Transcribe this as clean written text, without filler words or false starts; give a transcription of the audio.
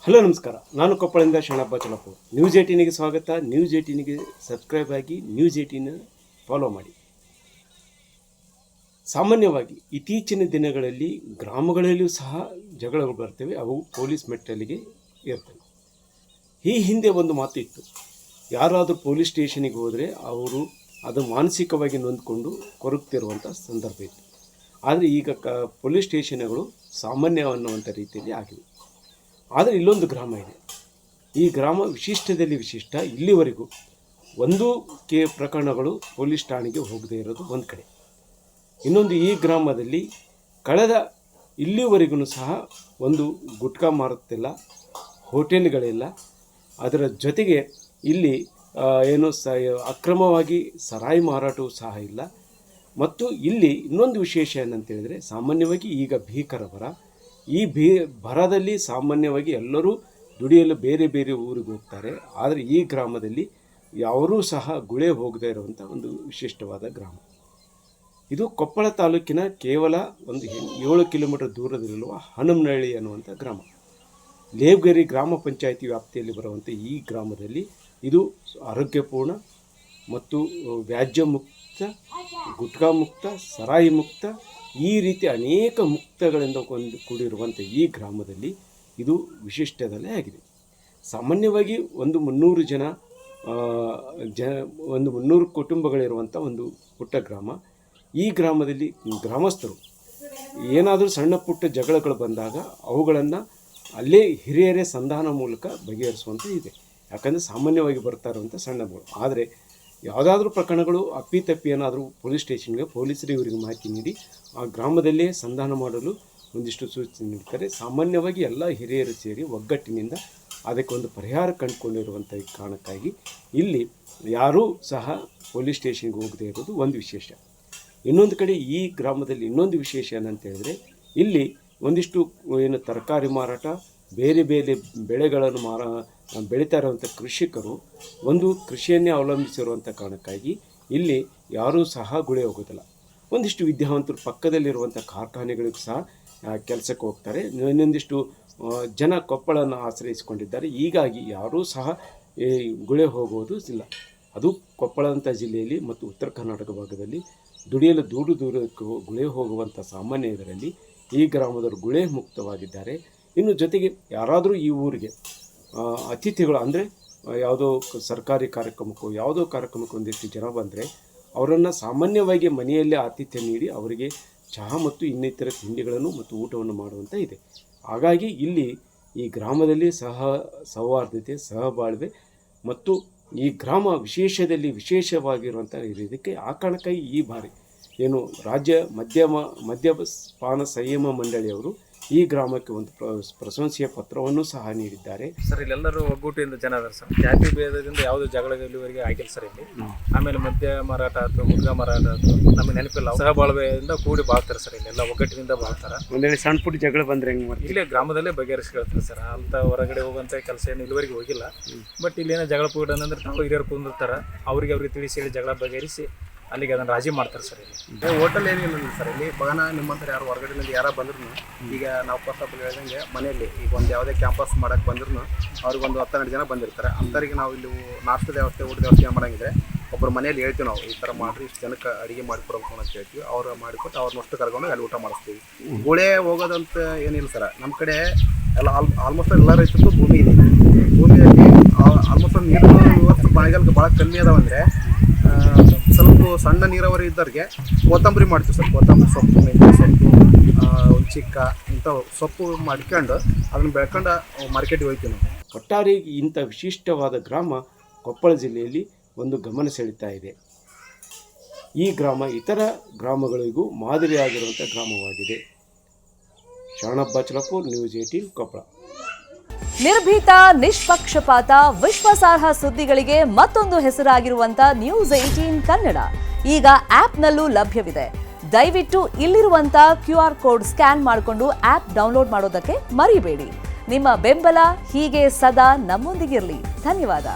Hello ನಮಸ್ಕಾರ, ನಾನು ಕೊಪ್ಪಳದಿಂದ Sharanappa ಚಲಪು. News 18ಗೆ ಸ್ವಾಗತ. ನ್ಯೂಸ್ 18ಗೆ ಸಬ್ಸ್ಕ್ರೈಬ್ ಆಗಿ ನ್ಯೂಸ್ 18 ಫಾಲೋ ಮಾಡಿ. ಸಾಮಾನ್ಯವಾಗಿ ಇತ್ತೀಚಿನ ದಿನಗಳಲ್ಲಿ ಗ್ರಾಮಗಳಲ್ಲಿಯೂ ಸಹ ಜಗಳಗಳು ಬರ್ತವೆ. ಅವು ಪೊಲೀಸ್ ಮೆಟ್ಟಲಿಗೆ ಇರ್ತವೆ. ಈ ಹಿಂದೆ ಒಂದು ಮಾತು ಇತ್ತು, ಯಾರಾದರೂ ಪೊಲೀಸ್ ಸ್ಟೇಷನಿಗೆ ಹೋದರೆ ಅವರು ಅದು ಮಾನಸಿಕವಾಗಿ ನೊಂದ್ಕೊಂಡು ಕೊರಗ್ತಿರುವಂಥ ಸಂದರ್ಭ ಇತ್ತು. ಆದರೆ ಈಗ ಪೊಲೀಸ್ ಸ್ಟೇಷನ್ಗಳು ಸಾಮಾನ್ಯ ಅನ್ನುವಂಥ ರೀತಿಯಲ್ಲಿ ಆಗಿವೆ. ಆದರೆ ಇಲ್ಲೊಂದು ಗ್ರಾಮ ಇದೆ. ಈ ಗ್ರಾಮ ವಿಶಿಷ್ಟದಲ್ಲಿ ವಿಶಿಷ್ಟ. ಇಲ್ಲಿವರೆಗೂ ಒಂದು ಪ್ರಕರಣಗಳು ಪೊಲೀಸ್ ಠಾಣೆಗೆ ಹೋಗದೇ ಇರೋದು ಒಂದು ಕಡೆ. ಇನ್ನೊಂದು, ಈ ಗ್ರಾಮದಲ್ಲಿ ಕಳೆದ ಇಲ್ಲಿವರೆಗೂ ಸಹ ಒಂದು ಗುಟ್ಕಾ ಮಾರುತ್ತಿಲ್ಲ, ಹೋಟೆಲ್ಗಳಿಲ್ಲ. ಅದರ ಜೊತೆಗೆ ಇಲ್ಲಿ ಅಕ್ರಮವಾಗಿ ಸರಾಯಿ ಮಾರಾಟವೂ ಸಹ ಇಲ್ಲ. ಮತ್ತು ಇಲ್ಲಿ ಇನ್ನೊಂದು ವಿಶೇಷ ಏನಂತೇಳಿದರೆ, ಸಾಮಾನ್ಯವಾಗಿ ಈಗ ಭೀಕರ ಬರ. ಈ ಬರದಲ್ಲಿ ಸಾಮಾನ್ಯವಾಗಿ ಎಲ್ಲರೂ ದುಡಿಯಲು ಬೇರೆ ಬೇರೆ ಊರಿಗೆ ಹೋಗ್ತಾರೆ. ಆದರೆ ಈ ಗ್ರಾಮದಲ್ಲಿ ಯಾರೂ ಸಹ ಗುಳೆ ಹೋಗದೇ ಇರುವಂಥ ಒಂದು ವಿಶಿಷ್ಟವಾದ ಗ್ರಾಮ. ಇದು ಕೊಪ್ಪಳ ತಾಲೂಕಿನ ಕೇವಲ ಒಂದು 7 ಕಿಲೋಮೀಟರ್ ದೂರದಲ್ಲಿರುವ ಹನುಮನಹಳ್ಳಿ ಅನ್ನುವಂಥ ಗ್ರಾಮ. ಲೇವಗೇರಿ ಗ್ರಾಮ ಪಂಚಾಯಿತಿ ವ್ಯಾಪ್ತಿಯಲ್ಲಿ ಬರುವಂಥ ಈ ಗ್ರಾಮದಲ್ಲಿ ಇದು ಆರೋಗ್ಯಪೂರ್ಣ ಮತ್ತು ವ್ಯಾಜ್ಯ ಮುಕ್ತ, ಗುಟ್ಕಾ ಮುಕ್ತ, ಸರಾಯಿ ಮುಕ್ತ, ಈ ರೀತಿ ಅನೇಕ ಮುಕ್ತಗಳಿಂದ ಕೂಡಿರುವಂಥ ಈ ಗ್ರಾಮದಲ್ಲಿ ಇದು ವಿಶಿಷ್ಟದಲ್ಲೇ ಆಗಿದೆ. ಸಾಮಾನ್ಯವಾಗಿ ಒಂದು 300 ಕುಟುಂಬಗಳಿರುವಂಥ ಒಂದು ಪುಟ್ಟ ಗ್ರಾಮ. ಈ ಗ್ರಾಮದಲ್ಲಿ ಗ್ರಾಮಸ್ಥರು ಏನಾದರೂ ಸಣ್ಣ ಪುಟ್ಟ ಜಗಳಗಳು ಬಂದಾಗ ಅವುಗಳನ್ನು ಅಲ್ಲೇ ಹಿರಿಯರೇ ಸಂಧಾನ ಮೂಲಕ ಬಗೆಹರಿಸುವಂಥ ಇದೆ. ಯಾಕಂದರೆ ಸಾಮಾನ್ಯವಾಗಿ ಬರ್ತಾ ಇರುವಂಥ ಸಣ್ಣಗಳು. ಆದರೆ ಯಾವುದಾದ್ರೂ ಪ್ರಕರಣಗಳು ಅಪ್ಪಿತಪ್ಪಿ ಏನಾದರೂ ಪೊಲೀಸ್ ಸ್ಟೇಷನ್ಗೆ ಪೊಲೀಸರು ಇವರಿಗೆ ಮಾಹಿತಿ ನೀಡಿ ಆ ಗ್ರಾಮದಲ್ಲೇ ಸಂಧಾನ ಮಾಡಲು ಒಂದಿಷ್ಟು ಸೂಚನೆ ನೀಡ್ತಾರೆ. ಸಾಮಾನ್ಯವಾಗಿ ಎಲ್ಲ ಹಿರಿಯರು ಸೇರಿ ಒಗ್ಗಟ್ಟಿನಿಂದ ಅದಕ್ಕೆ ಒಂದು ಪರಿಹಾರ ಕಂಡುಕೊಂಡಿರುವಂಥ ಕಾರಣಕ್ಕಾಗಿ ಇಲ್ಲಿ ಯಾರೂ ಸಹ ಪೊಲೀಸ್ ಸ್ಟೇಷನ್ಗೆ ಹೋಗದೇ ಇರೋದು ಒಂದು ವಿಶೇಷ. ಇನ್ನೊಂದು ಕಡೆ ಈ ಗ್ರಾಮದಲ್ಲಿ ಇನ್ನೊಂದು ವಿಶೇಷ ಏನಂತೇಳಿದರೆ, ಇಲ್ಲಿ ಒಂದಿಷ್ಟು ತರಕಾರಿ ಮಾರಾಟ, ಬೇರೆ ಬೇರೆ ಬೆಳೆಗಳನ್ನು ಬೆಳೀತಾ ಇರುವಂಥ ಕೃಷಿಕರು ಒಂದು ಕೃಷಿಯನ್ನೇ ಅವಲಂಬಿಸಿರುವಂಥ ಕಾರಣಕ್ಕಾಗಿ ಇಲ್ಲಿ ಯಾರೂ ಸಹ ಗುಳೆ ಹೋಗೋದಿಲ್ಲ. ಒಂದಿಷ್ಟು ವಿದ್ಯಾವಂತರು ಪಕ್ಕದಲ್ಲಿರುವಂಥ ಕಾರ್ಖಾನೆಗಳಿಗೂ ಸಹ ಕೆಲಸಕ್ಕೆ ಹೋಗ್ತಾರೆ. ಇನ್ನೊಂದಿಷ್ಟು ಜನ ಕೊಪ್ಪಳನ್ನು ಆಶ್ರಯಿಸಿಕೊಂಡಿದ್ದಾರೆ. ಹೀಗಾಗಿ ಯಾರೂ ಸಹ ಗುಳೆ ಹೋಗುವುದು ಇಲ್ಲ. ಅದು ಕೊಪ್ಪಳ ಅಂತ ಜಿಲ್ಲೆಯಲ್ಲಿ ಮತ್ತು ಉತ್ತರ ಕರ್ನಾಟಕ ಭಾಗದಲ್ಲಿ ದುಡಿಯಲು ದೂರಕ್ಕೆ ಗುಳೆ ಹೋಗುವಂಥ ಸಾಮಾನ್ಯ ಇದರಲ್ಲಿ ಈ ಗ್ರಾಮದವರು ಗುಳೆ ಮುಕ್ತವಾಗಿದ್ದಾರೆ. ಇನ್ನು ಜೊತೆಗೆ ಯಾರಾದರೂ ಈ ಊರಿಗೆ ಅತಿಥಿಗಳು, ಅಂದರೆ ಯಾವುದೋ ಸರ್ಕಾರಿ ಕಾರ್ಯಕ್ರಮಕ್ಕೋ ಯಾವುದೋ ಕಾರ್ಯಕ್ರಮಕ್ಕೆ ಒಂದಿಷ್ಟು ಜನ ಬಂದರೆ ಅವರನ್ನು ಸಾಮಾನ್ಯವಾಗಿ ಮನೆಯಲ್ಲೇ ಆತಿಥ್ಯ ನೀಡಿ ಅವರಿಗೆ ಚಹಾ ಮತ್ತು ಇನ್ನಿತರ ತಿಂಡಿಗಳನ್ನು ಮತ್ತು ಊಟವನ್ನು ಮಾಡುವಂಥ ಇದೆ. ಹಾಗಾಗಿ ಇಲ್ಲಿ ಈ ಗ್ರಾಮದಲ್ಲಿ ಸೌಹಾರ್ದತೆ, ಸಹಬಾಳ್ವೆ ಮತ್ತು ಈ ಗ್ರಾಮ ವಿಶೇಷವಾಗಿರುವಂಥ ಇದಕ್ಕೆ ಆ ಕಾರಣಕ್ಕಾಗಿ ಈ ಬಾರಿ ರಾಜ್ಯ ಮದ್ಯಪಾನ ಸಂಯಮ ಮಂಡಳಿಯವರು ಈ ಗ್ರಾಮಕ್ಕೆ ಒಂದು ಪ್ರಶಂಸೆಯ ಪತ್ರವನ್ನು ಸಹ ನೀಡಿದ್ದಾರೆ. ಸರ್, ಇಲ್ಲೆಲ್ಲರೂ ಒಗ್ಗೂಟಿಯಿಂದ ಜನ ಅದಾರೆ ಸರ್. ಜಾತಿ ಭೇದದಿಂದ ಯಾವುದೇ ಜಗಳ ಇಲ್ಲಿವರೆಗೆ ಆಗಿಲ್ಲ ಸರ್ ಇಲ್ಲಿ. ಆಮೇಲೆ ಮದ್ಯ ಮಾರಾಟ ಆಯ್ತು, ಗುಟ್ಕಾ ಮಾರಾಟ ಆಯ್ತು, ನಮಗೆ ನೆನಪಿಲ್ಲ. ಸಹಬಾಳ್ವೆಯಿಂದ ಕೂಡಿ ಬಾಳ್ತಾರೆ ಸರ್. ಇಲ್ಲೆಲ್ಲ ಒಗ್ಗಟ್ಟಿನಿಂದ ಬಾಳ್ತಾರೆ. ಒಂದೇಳಿ ಸಣ್ಣ ಪುಟ್ಟ ಜಗಳ ಬಂದರೆ ಹೆಂಗೆ ಮಾಡ್ತೀವಿ? ಇಲ್ಲೇ ಗ್ರಾಮದಲ್ಲೇ ಬಗೆಹರಿಸ್ಕೊಳ್ತಾರೆ ಸರ್. ಅಂತ ಹೊರಗಡೆ ಹೋಗುವಂಥ ಕೆಲಸ ಏನು ಇಲ್ಲಿವರೆಗೆ ಹೋಗಿಲ್ಲ. ಬಟ್ ಇಲ್ಲೇನೋ ಜಗಳ ಪೂಡ ಅಂದ್ರೆ ತಾವು ಹಿರಿಯರು ಕುಂದಿರ್ತಾರೆ, ಅವ್ರಿಗೆ ತಿಳಿಸಿ ಹೇಳಿ ಜಗಳ ಬಗೆಹರಿಸಿ ಅಲ್ಲಿಗೆ ಅದನ್ನು ರಾಜಿ ಮಾಡ್ತಾರೆ ಸರ್. ಇಲ್ಲಿ ಹೋಟೆಲ್ ಏನಿಲ್ಲ ಸರ್. ಇಲ್ಲಿ ಬಗನ ನಿಮ್ಮಂತರ ಯಾರು ಹೊರಗಡೆಯಿಂದ ಯಾರು ಬಂದ್ರು, ಈಗ ನಾವು ಫಸ್ಟ್ ಹೇಳ್ದಂಗೆ ಮನೆಯಲ್ಲಿ ಈಗ ಒಂದು ಯಾವುದೇ ಕ್ಯಾಂಪಸ್ ಮಾಡೋಕ್ಕೆ ಬಂದ್ರು ಅವ್ರಿಗೆ ಒಂದು 10-12 ಜನ ಬಂದಿರ್ತಾರೆ. ಅಂಥವ್ರಿಗೆ ನಾವು ಇಲ್ಲಿ ನಾಷ್ಟದ ವ್ಯವಸ್ಥೆ, ಊಟದ ವ್ಯವಸ್ಥೆ ಮಾಡಂಗಿದ್ರೆ ಒಬ್ಬರು ಮನೆಯಲ್ಲಿ ಹೇಳ್ತೀವಿ ನಾವು, ಈ ಥರ ಮಾಡಿರಿ, ಇಷ್ಟು ಜನಕ್ಕೆ ಅಡುಗೆ ಮಾಡಿಕೊಡ್ಬೇಕು ಅಂತ ಹೇಳ್ತೀವಿ. ಅವ್ರು ಮಾಡಿಕೊಟ್ಟು ಅವ್ರನ್ನಷ್ಟು ಕರ್ಕೊಂಡು ಅಲ್ಲಿ ಊಟ ಮಾಡಿಸ್ತೀವಿ. ಗುಳೆ ಹೋಗೋದಂತ ಏನಿಲ್ಲ ಸರ್. ನಮ್ಮ ಕಡೆ ಎಲ್ಲ ಆಲ್ಮೋಸ್ಟ್ ಎಲ್ಲ ರೈತರು ಭೂಮಿ ಇದೆ. ಭೂಮಿಯಲ್ಲಿ ಆಲ್ಮೋಸ್ಟ್ ನೀರು ಇವತ್ತು ಮಳೆಗಾಲಕ್ಕೆ ಭಾಳ ಕಮ್ಮಿ ಅದಾವಂದರೆ ಸ್ವಲ್ಪ ಸಣ್ಣ ನೀರಾವರಿ ಇದ್ದವ್ರಿಗೆ ಕೊತ್ತಂಬರಿ ಮಾಡ್ತೀವಿ ಸರ್. ಕೊತ್ತಂಬರಿ ಸೊಪ್ಪು, ಮೆಂತ್ಯ ಸೊಪ್ಪು, ಚಿಕ್ಕ ಇಂಥ ಸೊಪ್ಪು ಮಾಡ್ಕೊಂಡು ಅದನ್ನು ಬೆಳ್ಕೊಂಡು ಮಾರ್ಕೆಟಿಗೆ ಹೋಗ್ತೀವಿ ನಾವು. ಒಟ್ಟಾರೆ ಇಂಥ ವಿಶಿಷ್ಟವಾದ ಗ್ರಾಮ ಕೊಪ್ಪಳ ಜಿಲ್ಲೆಯಲ್ಲಿ ಒಂದು ಗಮನ ಸೆಳೀತಾ ಇದೆ. ಈ ಗ್ರಾಮ ಇತರ ಗ್ರಾಮಗಳಿಗೂ ಮಾದರಿಯಾಗಿರುವಂಥ ಗ್ರಾಮವಾಗಿದೆ. ಶರಣಪ್ಪ ಚಲಪೂರ್, ನ್ಯೂಸ್ 18 ಕೊಪ್ಪಳ. ನಿರ್ಭೀತ, ನಿಷ್ಪಕ್ಷಪಾತ, ವಿಶ್ವಾಸಾರ್ಹ ಸುದ್ದಿಗಳಿಗೆ ಮತ್ತೊಂದು ಹೆಸರಾಗಿರುವಂತ ನ್ಯೂಸ್ 18 ಕನ್ನಡ ಈಗ ಆಪ್ನಲ್ಲೂ ಲಭ್ಯವಿದೆ. ದಯವಿಟ್ಟು ಇಲ್ಲಿರುವಂತ QR ಕೋಡ್ ಸ್ಕ್ಯಾನ್ ಮಾಡಿಕೊಂಡು ಆಪ್ ಡೌನ್ಲೋಡ್ ಮಾಡೋದಕ್ಕೆ ಮರಿಬೇಡಿ. ನಿಮ್ಮ ಬೆಂಬಲ ಹೀಗೆ ಸದಾ ನಮ್ಮೊಂದಿಗಿರಲಿ. ಧನ್ಯವಾದ.